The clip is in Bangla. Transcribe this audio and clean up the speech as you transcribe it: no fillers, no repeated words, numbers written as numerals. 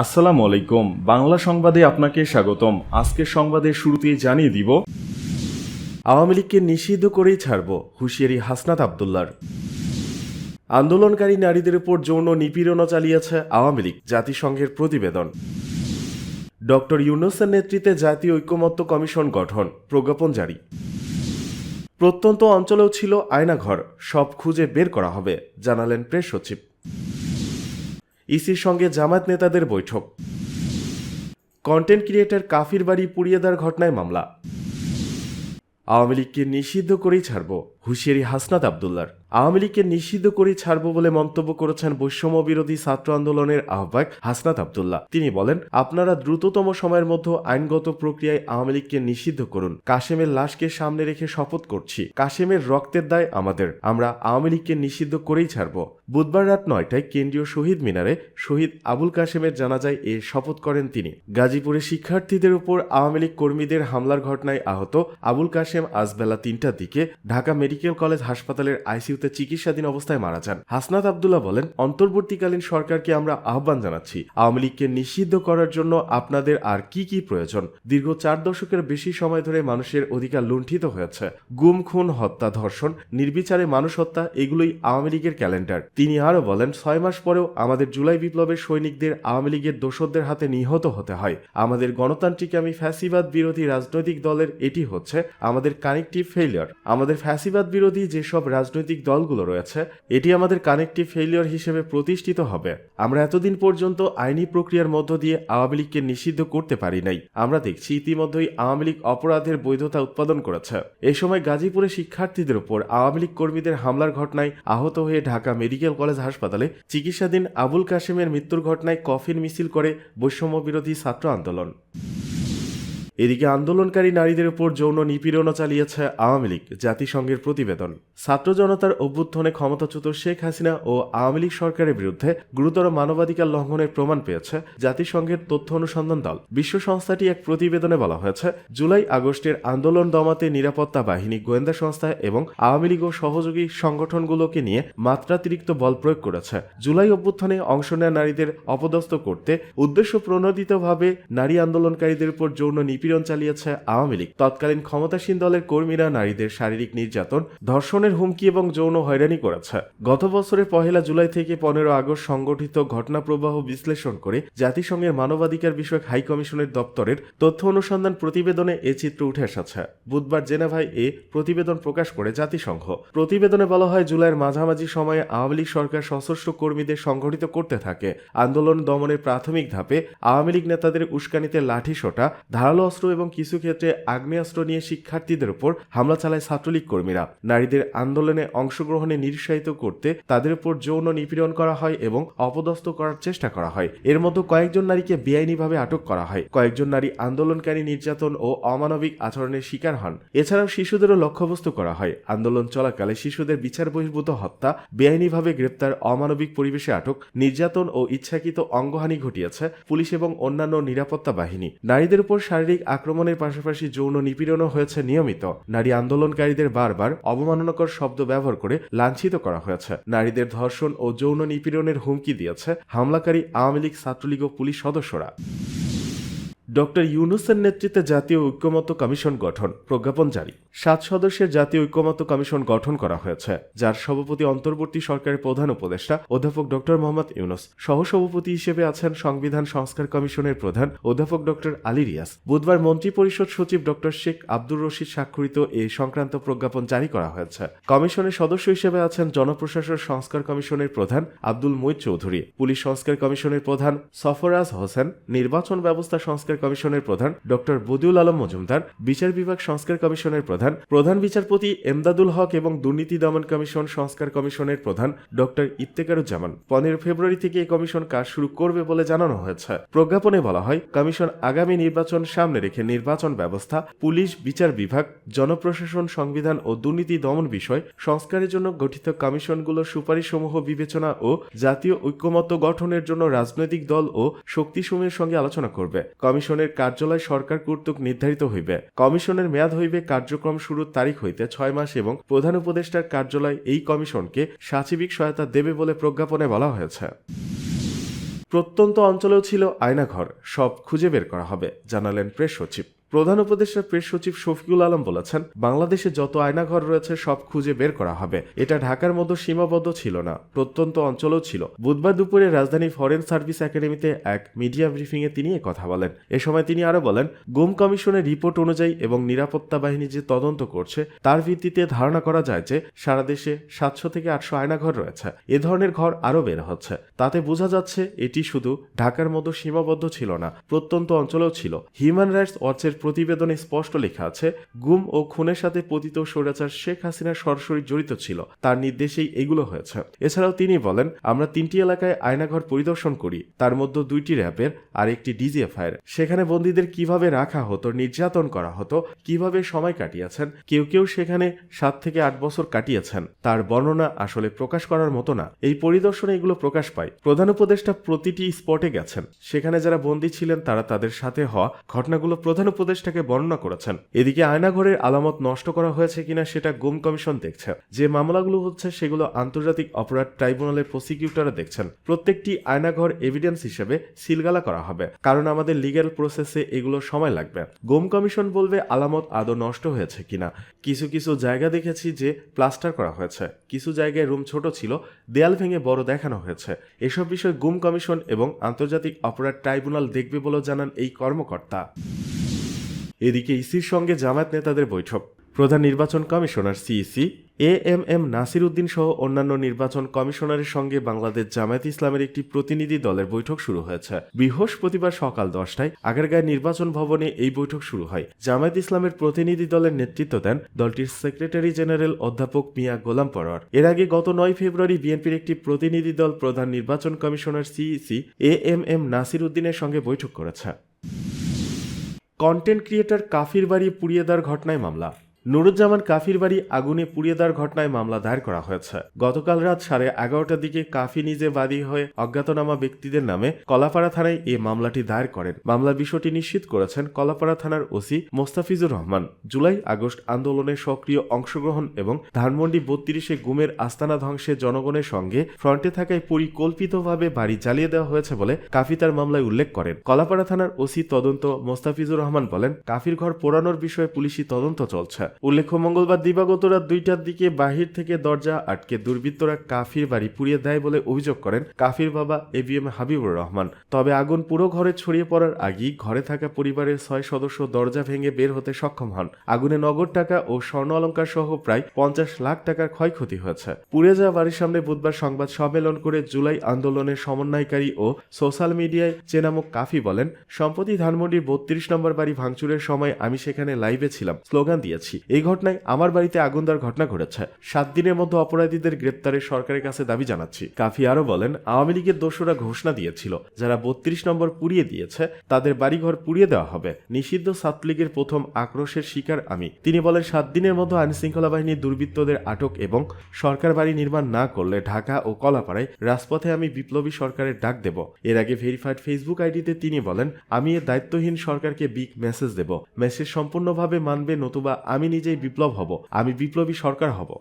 আসসালামু আলাইকুম। বাংলা সংবাদে আপনাকে স্বাগতম। আজকের সংবাদের শুরুতেই জানিয়ে দিব, আওয়ামী লীগকে নিষিদ্ধ করেই ছাড়ব, হুঁশিয়ারি হাসনাত আবদুল্লার। আন্দোলনকারী নারীদের উপর যৌন নিপীড়নও চালিয়েছে আওয়ামী লীগ, জাতিসংঘের প্রতিবেদন। ডক্টর ইউনূসের নেতৃত্বে জাতীয় ঐকমত্য কমিশন গঠন, প্রজ্ঞাপন জারি। প্রত্যন্ত অঞ্চলেও ছিল আয়নাঘর, সব খুঁজে বের করা হবে, জানালেন প্রেস সচিব। ইসির সঙ্গে জামায়াত নেতাদের বৈঠক। কন্টেন্ট ক্রিয়েটর কাফির বাড়ি পুড়িয়ে দেওয়ার ঘটনায় মামলা। আওয়ামী লীগকে নিষিদ্ধ করেই ছাড়ব, হুঁশিয়ারি হাসনাত আবদুল্লার। আওয়ামী লীগকে নিষিদ্ধ করেই ছাড়ব বলে মন্তব্য করেছেন বৈষম্য বিরোধী ছাত্র আন্দোলনের আহ্বায়ক হাসনাত আবদুল্লাহ। তিনি বলেন, আপনারা দ্রুততম সময়ের মধ্যে আইনগত প্রক্রিয়ায় আওয়ামী লীগকে নিষিদ্ধ করুন। কাশেমের লাশকে সামনে রেখে শপথ করছি, কাশেমের রক্তের দায় আমাদের, আমরা আওয়ামী লীগকে নিষিদ্ধ করেই ছাড়ব। বুধবার রাত 9টায় কেন্দ্রীয় শহীদ মিনারে শহীদ আবুল কাশেমের জানাজায় এ শপথ করেন তিনি। গাজীপুরে শিক্ষার্থীদের উপর আওয়ামী লীগ কর্মীদের হামলার ঘটনায় আহত আবুল কাশেম আজ বেলা 3টার দিকে ঢাকা মেডিকেল কলেজ হাসপাতালের আইসিইউতে চিকিৎসাধীন অবস্থায় মারা যান। হাসনাত আবদুল্লাহ বলেন, অন্তর্বর্তীকালীন সরকারকে আমরা আহ্বান জানাচ্ছি, আওয়ামী লীগকে নিষিদ্ধ করার জন্য আপনাদের আর কি কি প্রয়োজন? দীর্ঘ 4 দশকের বেশি সময় ধরে মানুষের অধিকার লুণ্ঠিত হয়েছে। গুম, খুন, হত্যা, ধর্ষণ, নির্বিচারে মানুষ হত্যা, এগুলোই আওয়ামী লীগের ক্যালেন্ডার। তিনি আরও বলেন, 6 মাস পরেও আমাদের জুলাই বিপ্লবের সৈনিকদের আওয়ামী লীগের দোসরদের হাতে নিহত হতে হয়। আমাদের গণতান্ত্রিকামী ফ্যাসিবাদ বিরোধী রাজনৈতিক দলের এটি হচ্ছে আমাদের কানেকটিভ ফেইলিয়র। আমাদের ফ্যাসিবাদ বিরোধী যেসব রাজনৈতিক দলগুলো রয়েছে, এটি আমাদের কানেকটিভ ফেইলিয়র হিসেবে প্রতিষ্ঠিত হবে। আমরা এতদিন পর্যন্ত আইনি প্রক্রিয়ার মধ্য দিয়ে আওয়ামী লীগকে নিষিদ্ধ করতে পারি নাই। আমরা দেখছি ইতিমধ্যেই আওয়ামী লীগ অপরাধের বৈধতা উৎপাদন করেছে। এ সময় গাজীপুরে শিক্ষার্থীদের উপর আওয়ামী লীগ কর্মীদের হামলার ঘটনায় আহত হয়ে ঢাকা মেডিকেল কলেজ হাসপাতালে চিকিৎসাধীন আবুল কাশেমের মৃত্যুর ঘটনায় কফিন মিছিল করে বৈষম্য বিরোধী ছাত্র আন্দোলন। এদিকে আন্দোলনকারী নারীদের উপর যৌন নিপীড়নও চালিয়েছে আওয়ামী লীগ, জাতিসংঘের প্রতিবেদন। ছাত্র জনতার অভ্যুত্থানে ক্ষমতাচ্যুত শেখ হাসিনা ও আওয়ামী লীগ সরকারের বিরুদ্ধে গুরুতর মানবাধিকার লঙ্ঘনের প্রমাণ পেয়েছে জাতিসংঘের তথ্য অনুসন্ধান দল। বিশ্ব সংস্থাটি এক প্রতিবেদনে বলা হয়েছে, জুলাই আগস্টের আন্দোলন দমাতে নিরাপত্তা বাহিনী, গোয়েন্দা সংস্থা এবং আওয়ামী লীগ ও সহযোগী সংগঠনগুলোকে নিয়ে মাত্রাতিরিক্ত বল প্রয়োগ করেছে। জুলাই অভ্যুত্থানে অংশ নেওয়া নারীদের অপদস্থ করতে উদ্দেশ্য প্রণোদিতভাবে নারী আন্দোলনকারীদের উপর যৌন নিপীড়ন চালিয়েছে আওয়ামী লীগ। তৎকালীন ক্ষমতাসীন দলের কর্মীরা নারীদের শারীরিক নির্যাতন, ধর্ষণের হুমকি এবং যৌন হয়রানি করেছে। গত বছরের 1 জুলাই থেকে 15 আগস্ট সংগঠিত ঘটনাপ্রবাহ বিশ্লেষণ করে জাতিসংঘের মানবাধিকার বিষয়ক হাই কমিশনের দপ্তরের তথ্য অনুসন্ধান প্রতিবেদনে এ চিত্র উঠে এসেছে। বুধবার জেনেভায় এ প্রতিবেদন প্রকাশ করে জাতিসংঘ। প্রতিবেদনে বলা হয়, জুলাইয়ের মাঝামাঝি সময়ে আওয়ামী লীগ সরকার সশস্ত্র কর্মীদের সংগঠিত করতে থাকে। আন্দোলন দমনের প্রাথমিক ধাপে আওয়ামী লীগ নেতাদের উস্কানিতে লাঠিসোঁটা, ধারালো অস্ত্র এবং কিছু ক্ষেত্রে আগ্নেয়াস্ত্র নিয়ে শিক্ষার্থীদের উপর হামলা চালায় ছাত্রলীগ কর্মীরা। নারীদের আন্দোলনে অংশগ্রহণে নিরুৎসাহিত করতে তাদের উপর যৌন নিপীড়ন করা হয় এবং অপদস্থ করার চেষ্টা করা হয়। এর মধ্যে কয়েকজন নারীকে বেআইনিভাবে আটক করা হয়। কয়েকজন নারী আন্দোলনকারী নির্যাতন ও অমানবিক আচরণের শিকার হন। এছাড়াও শিশুদেরও লক্ষ্যবস্তু করা হয়। আন্দোলন চলাকালে শিশুদের বিচার বহির্ভূত হত্যা, বেআইনিভাবে গ্রেপ্তার, অমানবিক পরিবেশে আটক, নির্যাতন ও ইচ্ছাকৃত অঙ্গহানি ঘটিয়েছে পুলিশ এবং অন্যান্য নিরাপত্তা বাহিনী। নারীদের উপর শারীরিক আক্রমণের পাশাপাশি যৌন নিপীড়নও হয়েছে নিয়মিত। নারী আন্দোলনকারীদের বারবার অবমাননাকর শব্দ ব্যবহার করে লাঞ্ছিত করা হয়েছে। নারীদের ধর্ষণ ও যৌন নিপীড়নের হুমকি দিয়েছে হামলাকারী আওয়ামী লীগ, ছাত্রলীগ ও পুলিশ সদস্যরা। ডক্টর ইউনূসের নেতৃত্বে জাতীয় ঐকমত্য কমিশন গঠন, প্রজ্ঞাপন জারি। 7 সদস্যের জাতীয় ঐকমত্য কমিশন গঠন করা হয়েছে, যার সভাপতি অন্তর্বর্তী সরকারের প্রধান উপদেষ্টা অধ্যাপক ডক্টর মোহাম্মদ ইউনূস। সহসভাপতি হিসেবে আছেন সংবিধান সংস্কার কমিশনের প্রধান অধ্যাপক ডক্টর আলী রিয়াজ। বুধবার মন্ত্রিপরিষদ সচিব ডক্টর শেখ আব্দুর রশিদ স্বাক্ষরিত এ সংক্রান্ত প্রজ্ঞাপন জারি করা হয়েছে। কমিশনের সদস্য হিসেবে আছেন জনপ্রশাসন সংস্কার কমিশনের প্রধান আব্দুল মুঈদ চৌধুরী, পুলিশ সংস্কার কমিশনের প্রধান সফরাজ হোসেন, নির্বাচন ব্যবস্থা সংস্কার কমিশনের প্রধান ডক্টর বদিউল আলম মজুমদার, বিচার বিভাগ সংস্কার কমিশনের প্রধান বিচারপতি এমদাদুল হক এবং দুর্নীতি দমন কমিশন সংস্কার কমিশনের প্রধান ডক্টর ইফতেখারুজ্জামান। 15 ফেব্রুয়ারি থেকে এই কমিশন কাজ শুরু করবে বলে জানানো হয়েছে। প্রজ্ঞাপনে বলা হয়, কমিশন আগামী নির্বাচন সামনে রেখে নির্বাচন ব্যবস্থা, পুলিশ, বিচার বিভাগ, জনপ্রশাসন, সংবিধান ও দুর্নীতি দমন বিষয় সংস্কারের জন্য গঠিত কমিশনগুলোর সুপারিশসমূহ বিবেচনা ও জাতীয় ঐকমত্য গঠনের জন্য রাজনৈতিক দল ও শক্তিসমূহের সঙ্গে আলোচনা করবে। কমিশনের কার্যালয় সরকার কর্তৃক নির্ধারিত হইবে। কমিশনের মেয়াদ হইবে কার্যক্রম শুরুর তারিখ হইতে 6 মাস এবং প্রধান উপদেষ্টার কার্যালয় এই কমিশনকে সাচিবিক সহায়তা দেবে বলে প্রজ্ঞাপনে বলা হয়েছে। প্রত্যন্ত অঞ্চলেও ছিল আয়নাঘর, সব খুঁজে বের করা হবে, জানালেন প্রেস সচিব। প্রধান উপদেষ্টা প্রেস সচিব শফিকুল আলম বলেছেন, বাংলাদেশে যত আয়নাঘর রয়েছে সব খুঁজে বের করা হবে। এটা ঢাকার মতো সীমাবদ্ধ ছিল না, প্রত্যন্ত অঞ্চলেও ছিল। বুধবার দুপুরে রাজধানী ফরেন সার্ভিস একাডেমিতে এক মিডিয়া ব্রিফিংয়ে তিনি কথা বলেন। এ সময় তিনি আরো বলেন, গুম কমিশনের রিপোর্ট অনুযায়ী এবং নিরাপত্তা বাহিনী যে তদন্ত করছে তার ভিত্তিতে ধারণা করা যায় যে সারা দেশে 700 থেকে 800 আয়নাঘর রয়েছে। এ ধরনের ঘর আরও বের হচ্ছে। তাতে বোঝা যাচ্ছে এটি শুধু ঢাকার মতো সীমাবদ্ধ ছিল না, প্রত্যন্ত অঞ্চলেও ছিল। হিউম্যান রাইটস ওয়াচের প্রতিবেদনে স্পষ্ট লেখা আছে, গুম ও খুনের সাথে পতিত স্বৈরাচার শেখ হাসিনা সরাসরি জড়িত ছিল, তার নির্দেশেই এগুলো হয়েছে। এছাড়াও তিনি বলেন, আমরা 3টি এলাকায় আয়নাঘর পরিদর্শন করি, তার মধ্যে 2টি র্যাবের আর একটি ডিজিএফআই এর। সেখানে বন্দীদের কিভাবে রাখা হতো, নির্যাতন করা হতো, কিভাবে সময় কাটিয়েছেন, কেউ কেউ সেখানে 7 থেকে 8 বছর কাটিয়েছেন, তার বর্ণনা আসলে প্রকাশ করার মতো না। এই পরিদর্শনে এগুলো প্রকাশ পায়। প্রধান উপদেষ্টা প্রতিটি স্পটে গেছেন, সেখানে যারা বন্দী ছিলেন তারা তাদের সাথে হওয়া ঘটনাগুলো প্রধান উপদেষ্টাকে বর্ণনা করেছেন। এদিকে আয়নাঘরের আলামত নষ্ট করা হয়েছে কিনা সেটা গুম কমিশন দেখছে। যে মামলাগুলো হচ্ছে সেগুলো আন্তর্জাতিক অপরাধ ট্রাইব্যুনালের প্রসিকিউটররা দেখছেন। প্রত্যেকটি আয়নাঘর এভিডেন্স হিসেবে সিলগালা করা হবে, কারণ আমাদের লিগ্যাল প্রসেসে এগুলো সময় লাগবে। গুম কমিশন বলবে আলামত আদৌ নষ্ট হয়েছে কিনা। কিছু কিছু জায়গা দেখেছি যে প্লাস্টার করা হয়েছে, কিছু জায়গায় রুম ছোট ছিল, দেয়াল ভেঙে বড় দেখানো হয়েছে। এসব বিষয় গুম কমিশন এবং আন্তর্জাতিক অপরাধ ট্রাইব্যুনাল দেখবে বলে জানান এই কর্মকর্তা। এদিকে ইসির সঙ্গে জামায়াত নেতাদের বৈঠক। প্রধান নির্বাচন commissioner CEC AMM Nasir Uddin সহ অন্যান্য নির্বাচন কমিশনারের সঙ্গে বাংলাদেশ জামায়াত ইসলামের একটি প্রতিনিধি দলের বৈঠক শুরু হয়েছে। বৃহস্পতিবার সকাল 10টায় আগারগাঁও নির্বাচন ভবনে এই বৈঠক শুরু হয়। জামায়াত ইসলামের প্রতিনিধি দলের নেতৃত্ব দেন দলটির সেক্রেটারি জেনারেল অধ্যাপক মিয়া গোলাম পরোয়ার। এর আগে গত 9 ফেব্রুয়ারি বিএনপির একটি প্রতিনিধি দল প্রধান নির্বাচন কমিশনার সিইসি এএমএম নাসির উদ্দিনের সঙ্গে বৈঠক করেছে। কন্টেন্ট ক্রিয়েটর কাফির বাড়ি পুড়িয়ে দেওয়ার ঘটনায় মামলা। নুরুজ্জামান কাফির বাড়ি আগুনে পুড়িয়ে দেওয়ার ঘটনায় মামলা দায়ের করা হয়েছে। গতকাল রাত 11:30টার দিকে কাফি নিজে বাদী হয়ে অজ্ঞাতনামা ব্যক্তিদের নামে কলাপাড়া থানায় এই মামলাটি দায়ের করেন। মামলার বিষয়টি নিশ্চিত করেছেন কলাপাড়া থানার OC Mostafizur Rahman. July August আন্দোলনে সক্রিয় অংশগ্রহণ এবং ধানমন্ডি 32-এ গুমের আস্তানা ধ্বংসে জনগণের সঙ্গে ফ্রন্টে থাকায় পরিকল্পিতভাবে বাড়ি জ্বালিয়ে দেওয়া হয়েছে বলে কাফি তার মামলায় উল্লেখ করেন। কলাপাড়া থানার ওসি তদন্ত মোস্তাফিজুর রহমান বলেন, কাফির ঘর পোড়ানোর বিষয়ে পুলিশি তদন্ত চলছে। উল্লেখ্য, মঙ্গলবার দিবাগত রাত 2টার দিকে বাহির থেকে দরজা আটকে দুর্বৃত্তরা কাফির বাড়ি পুড়িয়ে দেয় বলে অভিযোগ করেন কাফির বাবা এবিএম হাবিবুর রহমান। তবে আগুন পুরো ঘরে ছড়িয়ে পড়ার আগেই ঘরে থাকা পরিবারের 6 সদস্য দরজা ভেঙে বের হতে সক্ষম হন। আগুনে নগদ টাকা ও স্বর্ণ অলংকার সহ প্রায় 50 লাখ টাকার ক্ষয়ক্ষতি হয়েছে। পুড়ে যাওয়া বাড়ির সামনে বুধবার সংবাদ সম্মেলন করে জুলাই আন্দোলনের সমন্বয়কারী ও সোশ্যাল মিডিয়ায় চেনামুখ কাফি বলেন, সম্প্রতি ধানমন্ডির 32 নম্বর বাড়ি ভাঙচুরের সময় আমি সেখানে লাইভে ছিলাম, স্লোগান দিয়েছি। এই ঘটনায় আমার বাড়িতে আগুন দেওয়ার ঘটনা ঘটেছে। 7 দিনের মধ্যে অপরাধীদের গ্রেপ্তারের সরকারের কাছে দাবি জানাচ্ছি। কাফি আরো বলেন, আওয়ামী লীগের দোসররা ঘোষণা দিয়েছিল যারা 32 নম্বর পুড়িয়ে দিয়েছে তাদের বাড়িঘর পুড়িয়ে দেওয়া হবে। নিষিদ্ধ ছাত্রলীগের প্রথম আক্রোশের শিকার আমি। তিনি বলেন, 7 দিনের মধ্যে আইনশৃঙ্খলা বাহিনীর দুর্বৃত্তদের আটক এবং সরকার বাড়ি নির্মাণ না করলে ঢাকা ও কলাপাড়ায় রাজপথে আমি বিপ্লবী সরকারের ডাক দেব। এর আগে ভেরিফাইড ফেসবুক আইডিতে তিনি বলেন, আমি এ দায়িত্বহীন সরকারকে বিগ মেসেজ দেব। মেসেজ সম্পূর্ণভাবে মানবে নতুবা আমি নিজেই বিপ্লব হব, আমি বিপ্লবী সরকার হব।